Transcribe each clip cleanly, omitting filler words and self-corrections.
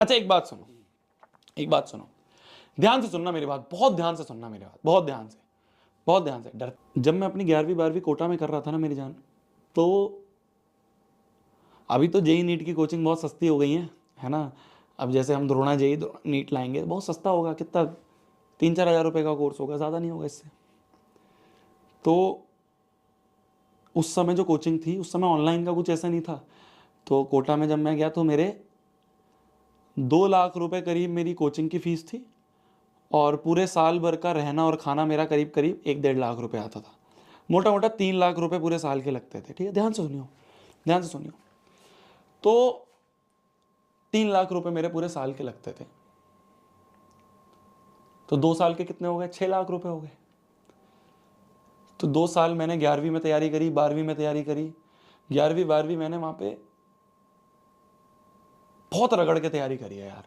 अच्छा एक बात सुनो, एक बात सुनो, ध्यान से सुनना मेरी बात, बहुत ध्यान से सुनना मेरी बात, बहुत ध्यान से, बहुत ध्यान से। डर जब मैं अपनी 11वीं 12वीं कोटा में कर रहा था ना मेरी जान, तो अभी तो जेई नीट की कोचिंग बहुत सस्ती हो गई है ना। अब जैसे हम द्रोणा जेई नीट लाएंगे, बहुत सस्ता होगा, कितना 3-4 हज़ार रुपये का कोर्स होगा, ज़्यादा नहीं होगा इससे। तो उस समय जो कोचिंग थी, उस समय ऑनलाइन का कुछ ऐसा नहीं था। तो कोटा में जब मैं गया तो मेरे 2 लाख रुपए करीब मेरी कोचिंग की फीस थी, और पूरे साल भर का रहना और खाना मेरा करीब करीब 1-1.5 लाख रुपए आता था। मोटा मोटा 3 लाख रुपए पूरे साल के लगते थे। ठीक है, ध्यान से सुनियो, ध्यान से सुनियो। तो 3 लाख रुपए मेरे पूरे साल के लगते थे। तो 2 साल के कितने हो गए? 6 लाख रुपए हो गए। तो 2 साल मैंने 11वीं में तैयारी करी, 12वीं में तैयारी करी। 11वीं 12वीं मैंने वहां पे बहुत रगड़ के तैयारी करी है यार,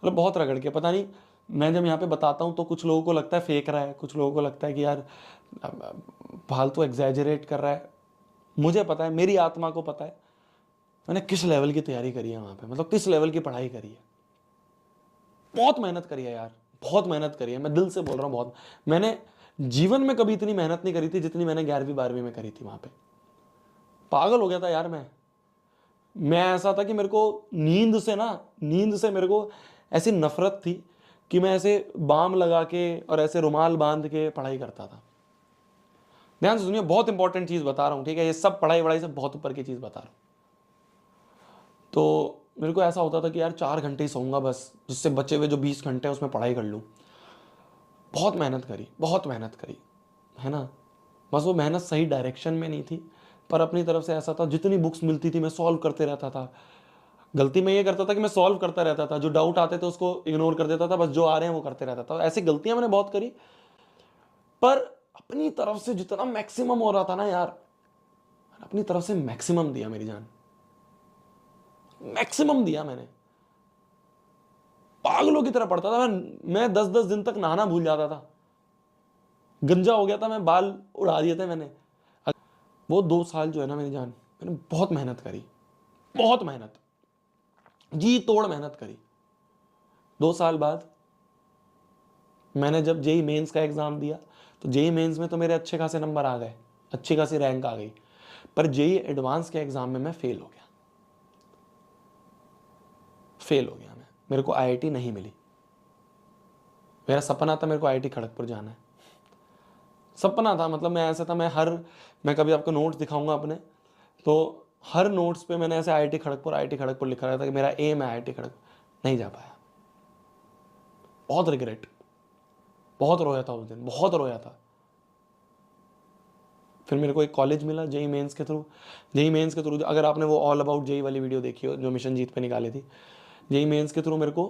मतलब बहुत रगड़ के। पता नहीं, मैं जब यहाँ पे बताता हूँ तो कुछ लोगों को लगता है फेंक रहा है, कुछ लोगों को लगता है कि यार फालतू एग्जैजरेट कर रहा है। मुझे पता है, मेरी आत्मा को पता है मैंने किस लेवल की तैयारी करी है वहां पे, मतलब किस लेवल की पढ़ाई करी है। बहुत मेहनत करी है यार, बहुत मेहनत करी है, मैं दिल से बोल रहा हूँ। बहुत मैंने जीवन में कभी इतनी मेहनत नहीं करी थी जितनी मैंने 11वीं 12वीं में करी थी वहां पे। पागल हो गया था यार मैं ऐसा था कि मेरे को नींद से मेरे को ऐसी नफरत थी कि मैं ऐसे बाम लगा के और ऐसे रुमाल बांध के पढ़ाई करता था। ध्यान से सुनिए, बहुत इंपॉर्टेंट चीज बता रहा हूं, ठीक है? ये सब पढ़ाई वढ़ाई से बहुत ऊपर की चीज बता रहा हूं। तो मेरे को ऐसा होता था कि यार 4 घंटे ही सोऊंगा बस, जिससे बचे हुए जो 20 घंटे हैं उसमें पढ़ाई कर लूं। बहुत मेहनत करी, बहुत मेहनत करी, है ना। बस वो मेहनत सही डायरेक्शन में नहीं थी, पर अपनी तरफ से ऐसा था, जितनी बुक्स मिलती थी मैं सॉल्व करते रहता था। गलती मैं ये करता था कि मैं सॉल्व करता रहता था, जो डाउट आते थे उसको इग्नोर कर देता था, बस जो आ रहे हैं वो करते रहता था। ऐसी गलतियां मैंने बहुत करी, पर अपनी तरफ से जितना मैक्सिमम हो रहा था ना यार, मैंने अपनी तरफ से मैक्सिमम दिया मेरी जान, मैक्सिमम दिया मैंने। पागलों की तरह पढ़ता था मैं 10-10 दिन तक नहाना भूल जाता था, गंजा हो गया था मैं, बाल उड़ा दिए थे मैंने। वो 2 साल जो है ना मेरी जान, मैंने बहुत मेहनत करी, बहुत मेहनत, जी तोड़ मेहनत करी। 2 साल बाद मैंने जब जेई मेंस का एग्जाम दिया, तो जेई मेंस में तो मेरे अच्छे खासे नंबर आ गए, अच्छी खासी रैंक आ गई, पर जेई एडवांस के एग्जाम में मैं फेल हो गया, फेल हो गया मैं। मेरे को आईआईटी नहीं मिली। मेरा सपना था, मेरे को आईआईटी खड़गपुर जाना है, सपना था। मतलब मैं ऐसा था, मैं कभी आपको नोट्स दिखाऊंगा अपने, तो हर नोट्स पे मैंने ऐसे आईआईटी खड़गपुर लिखा रहता कि मेरा एम है आईआईटी खड़गपुर। नहीं जा पाया, बहुत रिग्रेट, बहुत रोया था उस दिन, बहुत रोया था। फिर मेरे को एक कॉलेज मिला जेई मेंस के थ्रू। जेई मेंस के थ्रू, अगर आपने वो ऑल अबाउट जेई वाली वीडियो देखी हो जो मिशन जीत पे निकाली थी, जेई मेंस के थ्रू मेरे को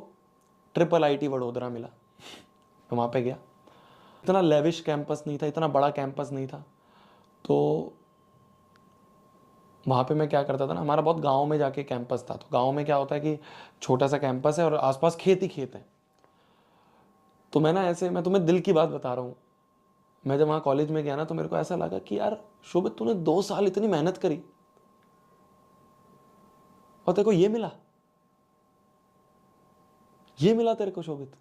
ट्रिपल आईटी वडोदरा मिला। मैं वहाँ पे गया, इतना लेविश कैंपस नहीं था, इतना बड़ा कैंपस नहीं था। तो वहाँ पे मैं क्या करता था ना, हमारा बहुत गाँव में जाके कैंपस था। तो गाँव में क्या होता है कि छोटा सा कैंपस है और आसपास खेत ही खेत है। तो मैं तुम्हें दिल की बात बता रहा हूँ, मैं जब वहाँ कॉलेज में गया ना, तो मेरे को ऐसा लगा कि यार शोभित, तूने 2 साल इतनी मेहनत करी और तेरे को ये मिला तेरे को शोभित।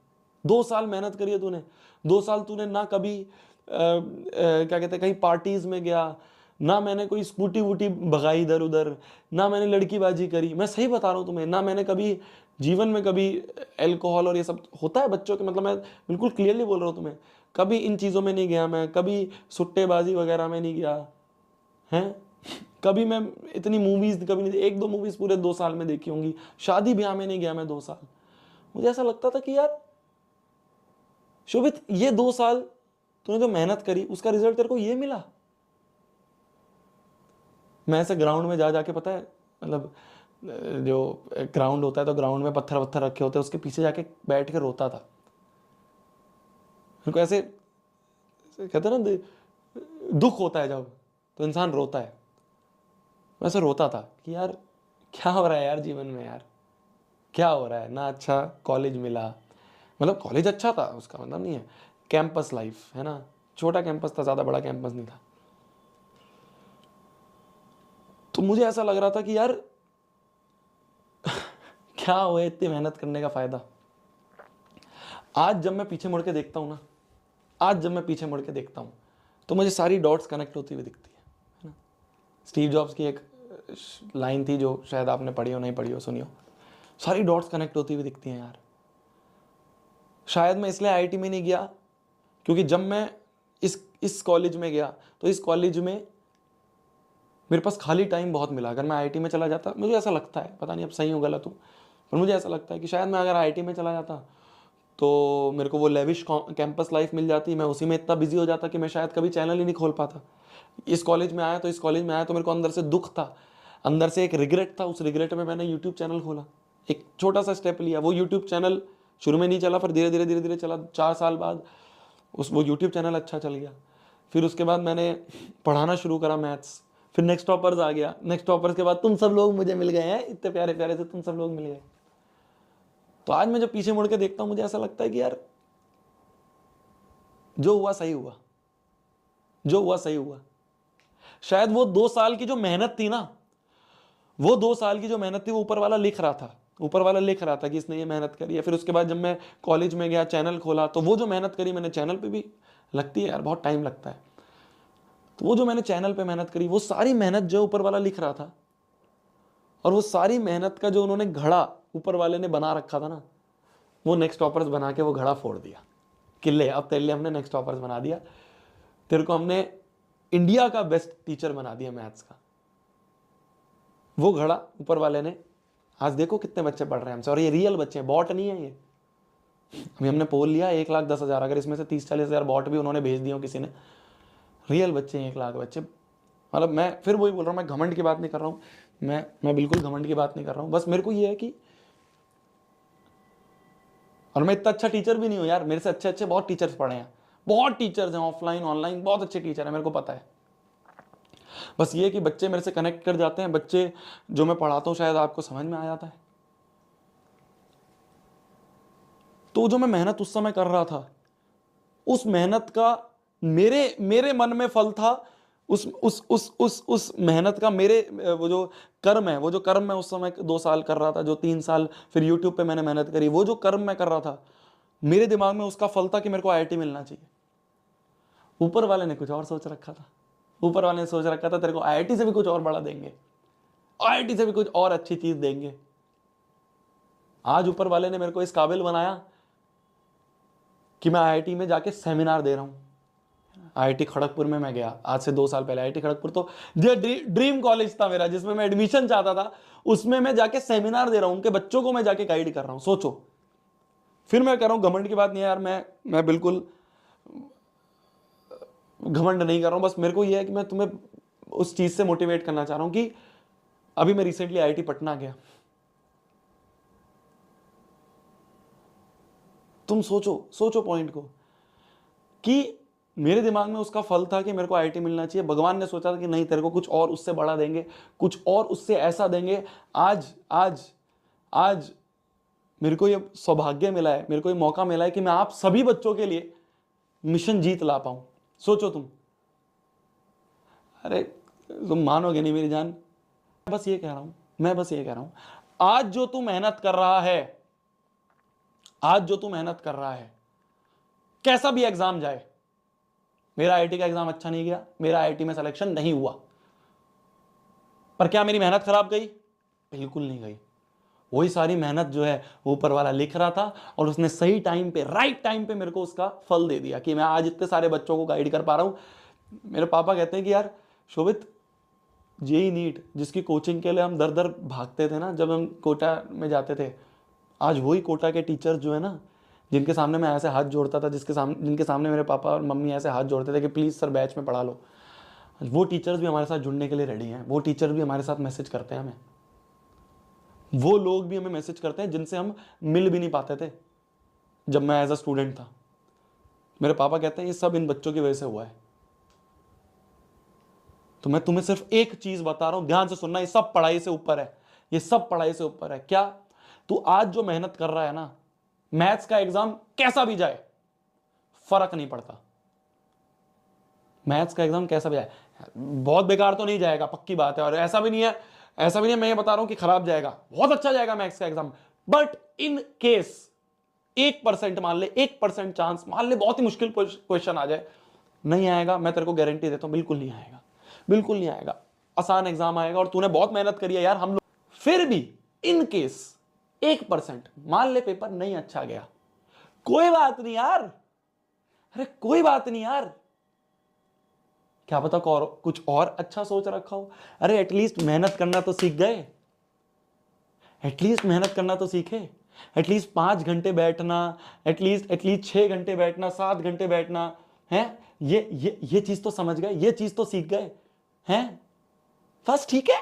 2 साल मेहनत करी है तूने, 2 साल तूने ना कभी क्या कहते हैं, कहीं पार्टीज में गया, ना मैंने कोई स्कूटी वूटी भगाई इधर उधर, ना मैंने लड़कीबाजी करी। मैं सही बता रहा हूँ तुम्हें, ना मैंने कभी जीवन में कभी एल्कोहल और ये सब होता है बच्चों के, मतलब मैं बिल्कुल क्लियरली बोल रहा हूँ तुम्हें, कभी इन चीज़ों में नहीं गया मैं, कभी सुट्टेबाजी वगैरह में नहीं गया है। कभी मैं इतनी मूवीज कभी नहीं, 1-2 मूवीज पूरे 2 साल में देखी होंगी। शादी ब्याह में नहीं गया मैं 2 साल। मुझे ऐसा लगता था कि यार शोभित, ये 2 साल तूने जो मेहनत करी उसका रिजल्ट तेरे को ये मिला। मैं ऐसे ग्राउंड में जा जाके, पता है, मतलब जो ग्राउंड होता है तो ग्राउंड में पत्थर वत्थर रखे होते हैं, उसके पीछे जाके बैठ के रोता था। मेरे को ऐसे कहते हैं ना, दुख होता है जब, तो इंसान रोता है। मैं ऐसे रोता था कि यार क्या हो रहा है यार जीवन में, यार क्या हो रहा है। ना अच्छा कॉलेज मिला, मतलब कॉलेज अच्छा था उसका मतलब नहीं है, कैंपस लाइफ है ना, छोटा कैंपस था, ज़्यादा बड़ा कैंपस नहीं था। तो मुझे ऐसा लग रहा था कि यार क्या हुआ इतनी मेहनत करने का फायदा? आज जब मैं पीछे मुड़ के देखता हूँ ना, आज जब मैं पीछे मुड़ के देखता हूँ तो मुझे सारी डॉट्स कनेक्ट होती हुई दिखती है ना। स्टीव जॉब्स की एक लाइन थी जो शायद आपने पढ़ी हो, नहीं पढ़ी हो, सुनी हो, सारी डॉट्स कनेक्ट होती हुई दिखती हैं यार। शायद मैं इसलिए आईआईटी में नहीं गया क्योंकि जब मैं इस कॉलेज में गया तो इस कॉलेज में मेरे पास खाली टाइम बहुत मिला। अगर मैं आईआईटी में चला जाता, मुझे ऐसा लगता है, पता नहीं अब सही हो गलत हूँ, पर मुझे ऐसा लगता है कि शायद मैं अगर आईआईटी में चला जाता तो मेरे को वो लेविश कैंपस लाइफ मिल जाती, मैं उसी में इतना बिजी हो जाता कि मैं शायद कभी चैनल ही नहीं खोल पाता। इस कॉलेज में आया तो मेरे को अंदर से दुख था, अंदर से एक रिग्रेट था। उस रिग्रेट में मैंने यूट्यूब चैनल खोला, एक छोटा सा स्टेप लिया। वो यूट्यूब चैनल शुरू में नहीं चला, फिर धीरे धीरे चला। 4 साल बाद वो यूट्यूब चैनल अच्छा चल गया। फिर उसके बाद मैंने पढ़ाना शुरू करा मैथ्स, फिर नेक्स्ट टॉपर्स आ गया। नेक्स्ट टॉपर्स के बाद तुम सब लोग मुझे मिल गए हैं, इतने प्यारे प्यारे से तुम सब लोग मिल गए। तो आज मैं जब पीछे मुड़ के देखता हूं मुझे ऐसा लगता है कि यार जो हुआ सही हुआ, जो हुआ सही हुआ। शायद वो 2 साल की जो मेहनत थी ना, वो 2 साल की जो मेहनत थी वो ऊपर वाला लिख रहा था, ऊपर वाला लिख रहा था कि इसने ये मेहनत करी है। फिर उसके बाद जब मैं कॉलेज में गया, चैनल खोला, तो वो जो मेहनत करी मैंने चैनल पे भी, लगती है यार बहुत टाइम लगता है, तो वो जो मैंने चैनल पे मेहनत करी वो सारी मेहनत जो ऊपर वाला लिख रहा था, और वो सारी मेहनत का जो उन्होंने घड़ा ऊपर वाले ने बना रखा था ना, वो नेक्स्ट टॉपर्स बना के वो घड़ा फोड़ दिया। किले अब तेरे लिए हमने नेक्स्ट टॉपर्स बना दिया, तेरे को हमने इंडिया का बेस्ट टीचर बना दिया मैथ्स का। वो घड़ा ऊपर वाले ने, आज देखो कितने बच्चे पढ़ रहे हैं हमसे, और ये रियल बच्चे हैं, बॉट नहीं है ये। अभी हमने पोल लिया 1,10,000, अगर इसमें से 30-40 हज़ार बॉट भी उन्होंने भेज दिए हो किसी ने, रियल बच्चे हैं 1 लाख बच्चे। मतलब मैं फिर वही बोल रहा हूँ, मैं घमंड की बात नहीं कर रहा हूँ, मैं बिल्कुल घमंड की बात नहीं कर रहा हूँ। बस मेरे को ये है कि, और मैं इतना अच्छा टीचर भी नहीं हूँ यार, मेरे से अच्छे अच्छे बहुत टीचर्स पढ़े हैं, बहुत टीचर्स हैं ऑफलाइन ऑनलाइन, बहुत अच्छे टीचर हैं, मेरे को पता है। बस ये कि बच्चे मेरे से कनेक्ट कर जाते हैं, बच्चे जो मैं पढ़ाता हूँ शायद आपको समझ में आ जाता है। तो जो मैं मेहनत उस समय कर रहा था, उस मेहनत का मेरे मेरे मन में फल था। उस मेहनत का मेरे वो जो कर्म है, वो जो कर्म मैं उस समय 2 साल कर रहा था, जो 3 साल फिर यूट्यूब पे मैंने मेहनत करी, वो जो कर्म मैं कर रहा था, मेरे दिमाग में उसका फल था कि मेरे को आईआईटी मिलना चाहिए। ऊपर वाले ने कुछ और सोच रखा था, ऊपर वाले ने सोच रखा था तेरे को आईआईटी से भी कुछ और बड़ा देंगे, आईआईटी से भी कुछ और अच्छी चीज देंगे। आज ऊपर वाले ने मेरे को इस काबिल बनाया कि मैं आईआईटी में जाके सेमिनार दे रहा हूं। आईआईटी खड़गपुर में मैं गया आज से 2 साल पहले। आईआईटी खड़गपुर तो जो ड्रीम कॉलेज था मेरा, जिसमें मैं एडमिशन चाहता था, उसमें मैं जाके सेमिनार दे रहा हूं, उनके बच्चों को मैं जाके गाइड कर रहा हूं। सोचो, फिर मैं कह रहा हूं घमंड की बात नहीं है यार, मैं बिल्कुल घमंड नहीं कर रहा हूं, बस मेरे को यह है कि मैं तुम्हें उस चीज से मोटिवेट करना चाह रहा हूं कि अभी मैं रिसेंटली आईआईटी पटना गया। तुम सोचो पॉइंट को, कि मेरे दिमाग में उसका फल था कि मेरे को आईआईटी मिलना चाहिए। भगवान ने सोचा था कि नहीं, तेरे को कुछ और उससे बड़ा देंगे, कुछ और उससे ऐसा देंगे। आज आज आज मेरे को ये सौभाग्य मिला है, मेरे को ये मौका मिला है कि मैं आप सभी बच्चों के लिए मिशन जीत ला पाऊं। सोचो तुम, अरे तुम मानोगे नहीं मेरी जान। मैं बस ये कह रहा हूं, आज जो तू मेहनत कर रहा है, आज जो तू मेहनत कर रहा है, कैसा भी एग्जाम जाए, मेरा आईआईटी का एग्जाम अच्छा नहीं गया, मेरा आईआईटी में सिलेक्शन नहीं हुआ, पर क्या मेरी मेहनत खराब गई? बिल्कुल नहीं गई। वही सारी मेहनत जो है ऊपर वाला लिख रहा था, और उसने सही टाइम पे, राइट टाइम पे मेरे को उसका फल दे दिया कि मैं आज इतने सारे बच्चों को गाइड कर पा रहा हूं। मेरे पापा कहते हैं कि यार शोभित, जेई नीट जिसकी कोचिंग के लिए हम दर दर भागते थे ना, जब हम कोटा में जाते थे, आज वही कोटा के टीचर जो है ना, जिनके सामने मैं ऐसे हाथ जोड़ता था, जिनके सामने मेरे पापा और मम्मी ऐसे हाथ जोड़ते थे कि प्लीज़ सर बैच में पढ़ा लो, वो टीचर्स भी हमारे साथ जुड़ने के लिए रेडी हैं। वो टीचर भी हमारे साथ मैसेज करते हैं हमें, वो लोग भी हमें मैसेज करते हैं जिनसे हम मिल भी नहीं पाते थे जब मैं एज अ स्टूडेंट था। मेरे पापा कहते हैं ये सब इन बच्चों की वजह से हुआ है। तो मैं तुम्हें सिर्फ एक चीज बता रहा हूं, ध्यान से सुनना, ये सब पढ़ाई से ऊपर है, ये सब पढ़ाई से ऊपर है। क्या तू आज जो मेहनत कर रहा है ना, मैथ्स का एग्जाम कैसा भी जाए फर्क नहीं पड़ता। मैथ्स का एग्जाम कैसा भी जाए, बहुत बेकार तो नहीं जाएगा, पक्की बात है, और ऐसा भी नहीं है मैं ये बता रहा हूं कि खराब जाएगा, बहुत अच्छा जाएगा मैथ्स का एग्जाम, बट इन केस 1% मान ले, 1% चांस मान ले, बहुत ही मुश्किल क्वेश्चन आ जाए, नहीं आएगा, मैं तेरे को गारंटी देता हूं, बिल्कुल नहीं आएगा, बिल्कुल नहीं आएगा। आसान एग्जाम आएगा और तूने बहुत मेहनत करी है यार, हम लोग, फिर भी इन केस 1% मान ले पेपर नहीं अच्छा गया, कोई बात नहीं यार, अरे कोई बात नहीं यार, क्या पता कुछ और अच्छा सोच रखा हो। अरे एटलीस्ट मेहनत करना तो सीख गए, एटलीस्ट मेहनत करना तो सीखे, एटलीस्ट 5 घंटे बैठना, एटलीस्ट 6 घंटे बैठना, 7 घंटे बैठना है, ये चीज तो समझ गए, ये चीज तो सीख गए हैं, बस ठीक है।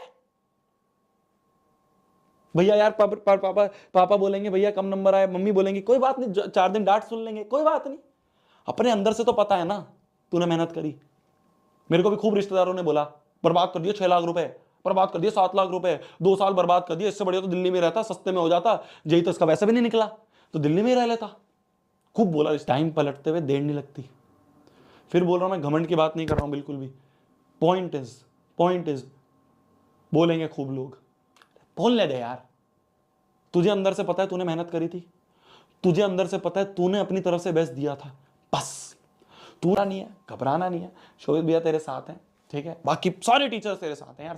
भैया यार पापा बोलेंगे भैया कम नंबर आए, मम्मी बोलेंगे कोई बात नहीं, 4 दिन डांट सुन लेंगे, कोई बात नहीं, अपने अंदर से तो पता है ना तूने मेहनत करी। मेरे को भी खूब रिश्तेदारों ने बोला बर्बाद कर दिए 6 लाख रुपए, बर्बाद कर दिए 7 लाख रुपए, 2 साल बर्बाद कर दिए, इससे बढ़िया तो दिल्ली में रहता, सस्ते में हो जाता, जेई तो इसका वैसे भी नहीं निकला, तो दिल्ली में ही रह लेता। खूब बोला, इस टाइम पलटते हुए देर नहीं लगती। फिर बोल रहा हूं, मैं घमंड की बात नहीं कर रहा हूं बिल्कुल भी। पॉइंट इज बोलेंगे खूब लोग, बोलने दे यार, तुझे अंदर से पता है तूने मेहनत करी थी, तुझे अंदर से पता है तूने अपनी तरफ से बेस्ट दिया था, बस तू नहीं है, घबराना नहीं है, शोभित भैया तेरे साथ हैं, ठीक है, बाकी सारे टीचर्स तेरे साथ हैं यार।